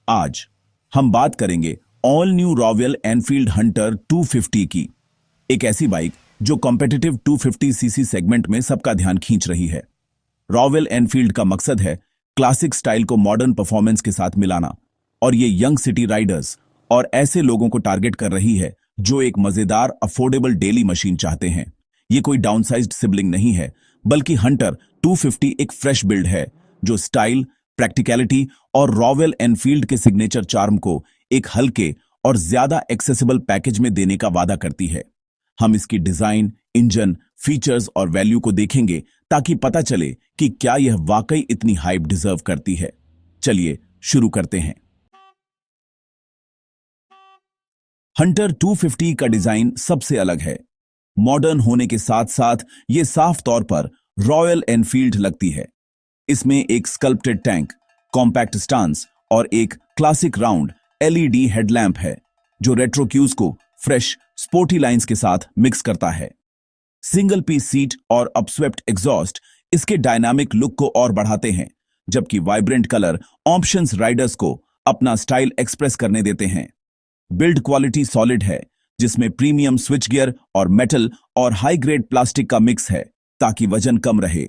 आज हम बात करेंगे all new royal Enfield Hunter 250 की। एक ऐसी बाइक जो कॉम्पिटिटिव 250 सीसी सेगमेंट में सबका ध्यान खींच रही है। रॉयल एनफील्ड का मकसद है क्लासिक स्टाइल को मॉडर्न परफॉर्मेंस के साथ मिलाना, और ये यंग सिटी राइडर्स और ऐसे लोगों को टारगेट कर रही है जो एक मजेदार अफोर्डेबल डेली मशीन चाहते हैं। ये कोई डाउनसाइज्ड सिबलिंग नहीं है, बल्कि हंटर 250 एक फ्रेश बिल्ड है जो स्टाइल, प्रैक्टिकलिटी और रॉयल एनफील्ड के सिग्नेचर चार्म को एक हल्के और ज्यादा एक्सेसिबल पैकेज में देने का वादा करती है। हम इसकी डिजाइन, इंजन, फीचर्स और वैल्यू को देखेंगे ताकि पता चले कि क्या यह वाकई इतनी हाइप डिजर्व करती है। चलिए शुरू करते हैं। हंटर 250 का डिजाइन सबसे अलग है। मॉडर्न होने के साथ साथ यह साफ तौर पर रॉयल एनफील्ड लगती है। इसमें एक स्कल्प्टेड टैंक, कॉम्पैक्ट स्टांस और एक क्लासिक राउंड एलईडी हेडलैम्प है जो रेट्रो क्यूज को फ्रेश स्पोर्टी लाइंस के साथ मिक्स करता है। सिंगल पीस सीट और अपस्वेप्ट एग्जॉस्ट इसके डायनामिक लुक को और बढ़ाते हैं, जबकि वाइब्रेंट कलर ऑप्शंस राइडर्स को अपना स्टाइल एक्सप्रेस करने देते हैं। बिल्ड क्वालिटी सॉलिड है, जिसमें प्रीमियम स्विच गियर और मेटल और हाई ग्रेड प्लास्टिक का मिक्स है ताकि वजन कम रहे।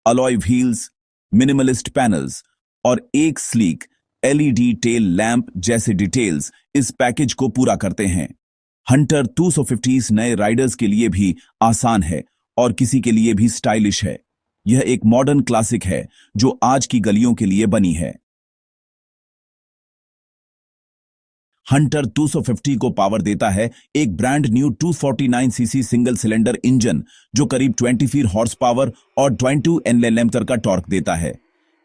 अलॉय व्हील्स, मिनिमलिस्ट पैनल्स और एक स्लीक एलईडी टेल लैंप जैसे डिटेल्स इस पैकेज को पूरा करते हैं। हंटर 250 नए राइडर्स के लिए भी आसान है और किसी के लिए भी स्टाइलिश है। यह एक मॉडर्न क्लासिक है जो आज की गलियों के लिए बनी है। हंटर 250 को पावर देता है एक brand new 249 CC single cylinder engine जो करीब 24 हॉर्स पावर और 22 एनएलएम का टॉर्क देता है।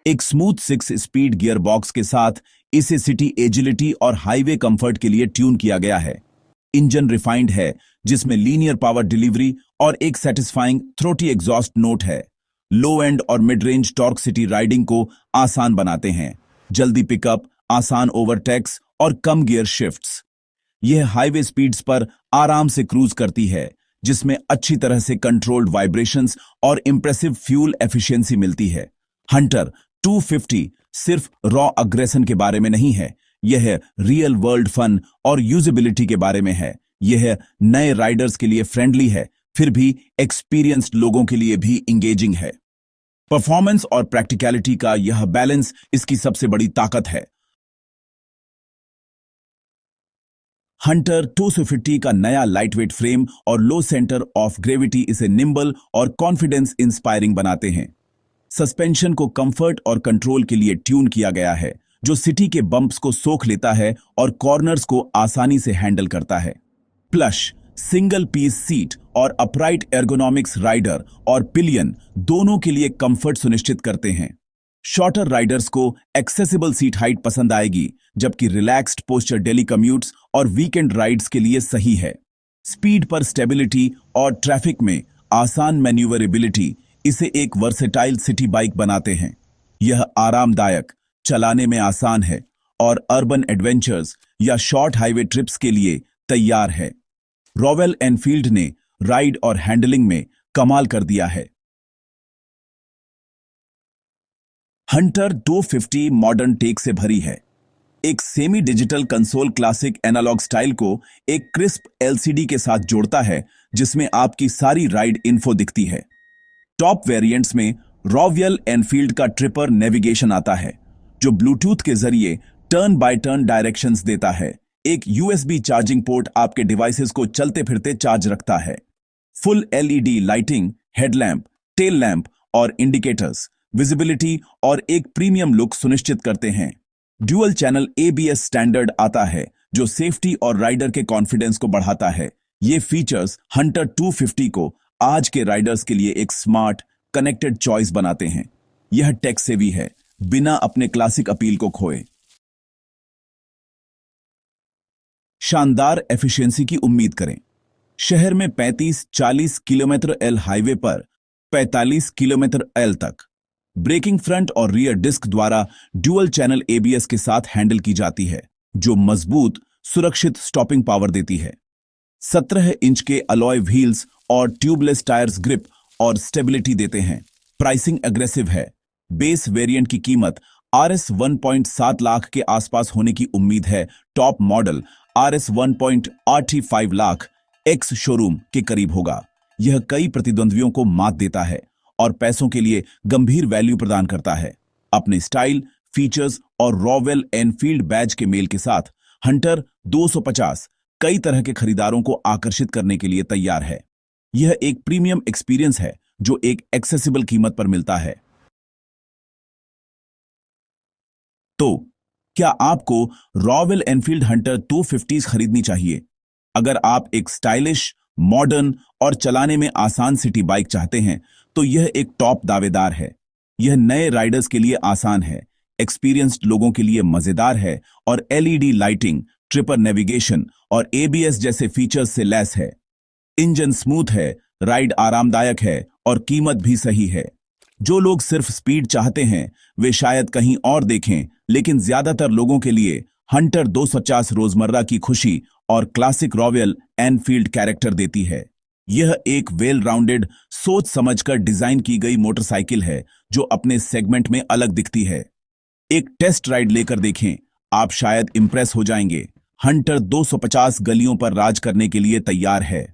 एक स्मूथ 6 स्पीड गियर बॉक्स के साथ इसे सिटी एजिलिटी और हाईवे कंफर्ट के लिए ट्यून किया गया है। इंजन रिफाइंड है, जिसमें लीनियर पावर डिलीवरी और एक सेटिस्फाइंग थ्रोटी एग्जॉस्ट नोट है। लो एंड और mid range torque city riding को आसान बनाते हैं। जल्दी पिकअप, आसान ओवरटेक्स और कम गियर शिफ्ट्स। यह हाईवे स्पीड्स पर आराम से क्रूज करती है, जिसमें अच्छी तरह से कंट्रोल्ड वाइब्रेशंस और इंप्रेसिव फ्यूल एफिशिएंसी मिलती है। हंटर 250 सिर्फ रॉ अग्रेशन के बारे में नहीं है, यह रियल वर्ल्ड फन और यूजेबिलिटी के बारे में है। यह नए राइडर्स के लिए फ्रेंडली है, फिर भी एक्सपीरियंस्ड लोगों के लिए भी इंगेजिंग है। परफॉर्मेंस और प्रैक्टिकलिटी का यह बैलेंस इसकी सबसे बड़ी ताकत है। हंटर 250 का नया लाइटवेट फ्रेम और लो सेंटर ऑफ ग्रेविटी इसे निम्बल और कॉन्फिडेंस इंस्पायरिंग बनाते हैं। सस्पेंशन को कंफर्ट और कंट्रोल के लिए ट्यून किया गया है, जो सिटी के बम्प्स को सोख लेता है और कॉर्नर्स को आसानी से हैंडल करता है। प्लस सिंगल पीस सीट और अपराइट एर्गोनॉमिक्स राइडर और पिलियन दोनों के लिए कंफर्ट सुनिश्चित करते हैं। शॉर्टर राइडर्स को एक्सेसिबल सीट हाइट पसंद आएगी, जबकि रिलैक्स्ड पोस्चर डेली कम्यूट्स और वीकेंड राइड्स के लिए सही है। स्पीड पर स्टेबिलिटी और ट्रैफिक में आसान मैन्यूवरेबिलिटी इसे एक वर्सेटाइल सिटी बाइक बनाते हैं। यह आरामदायक, चलाने में आसान है और अर्बन एडवेंचर्स या शॉर्ट हाईवे ट्रिप्स के लिए तैयार है। रॉयल एनफील्ड ने राइड और हैंडलिंग में कमाल कर दिया है। हंटर 250 मॉडर्न टेक से भरी है। एक semi digital console classic analogue style को एक क्रिस्प एलसीडी के साथ जोड़ता है, जिसमें आपकी सारी राइड इन्फो दिखती है। टॉप वेरिएंट्स में रॉयल एनफील्ड का ट्रिपर नेविगेशन आता है, जो ब्लूटूथ के जरिए टर्न बाय टर्न डायरेक्शंस देता है। एक यूएसबी चार्जिंग पोर्ट आपके डिवाइसेस को चलते फिरते चार्ज रखता है। Full LED lighting, headlamp, tail lamp और इंडिकेटर्स विजिबिलिटी और एक प्रीमियम लुक सुनिश्चित करते हैं। ड्यूअल चैनल एबीएस स्टैंडर्ड आता है, जो सेफ्टी और राइडर के कॉन्फिडेंस को बढ़ाता है। ये फीचर्स हंटर 250 को आज के राइडर्स के लिए एक स्मार्ट, कनेक्टेड चॉइस बनाते हैं। यह टेक सेवी है, बिना अपने क्लासिक अपील को खोए। शानदार एफिशिएंसी की उम्मीद करें। शहर में 35-40 किलोमीटर एल हाईवे पर 45 किलोमीटर एल तक। ब्रेकिंग फ्रंट और रियर डिस्क द्वारा ड्यूअल चैनल एबीएस के साथ हैंडल की जाती है, जो मजबूत, सुरक्षित स्टॉपिंग पावर देती है। 17 इंच के अलॉय व्हील्स और ट्यूबलेस टायर्स ग्रिप और स्टेबिलिटी देते हैं। प्राइसिंग एग्रेसिव है। बेस वेरिएंट की कीमत RS 1.7 लाख के आसपास होने की उम्मीद है। Top model RS 1.85 lakh ex showroom के करीब होगा। यह कई प्रतिद्वंद्वियों को मात देता है और पैसों के लिए गंभीर वैल्यू प्रदान करता है। अपने स्टाइल, फीचर्स और रॉयल एनफील्ड बैज के मेल के साथ हंटर 250 कई तरह के खरीदारों को आकर्षित करने के लिए तैयार है। यह एक प्रीमियम एक्सपीरियंस है जो एक एक्सेसिबल कीमत पर मिलता है। तो क्या आपको रॉयल एनफील्ड हंटर 250 खरीदनी चाहिए? अगर आप एक स्टाइलिश, मॉडर्न और चलाने में आसान सिटी बाइक चाहते हैं तो यह एक टॉप दावेदार है। यह नए राइडर्स के लिए आसान है, एक्सपीरियंस्ड लोगों के लिए मजेदार है और एलईडी लाइटिंग, ट्रिपर नेविगेशन और एबीएस जैसे फीचर्स से लैस है। इंजन स्मूथ है, राइड आरामदायक है और कीमत भी सही है। जो लोग सिर्फ स्पीड चाहते हैं वे शायद कहीं और देखें, लेकिन ज्यादातर लोगों के लिए हंटर 250 रोजमर्रा की खुशी और क्लासिक रॉयल एनफील्ड कैरेक्टर देती है। यह एक वेल राउंडेड, सोच समझकर डिजाइन की गई मोटरसाइकिल है जो अपने सेगमेंट में अलग दिखती है। एक टेस्ट राइड लेकर देखें, आप शायद इंप्रेस हो जाएंगे। हंटर 250 गलियों पर राज करने के लिए तैयार है।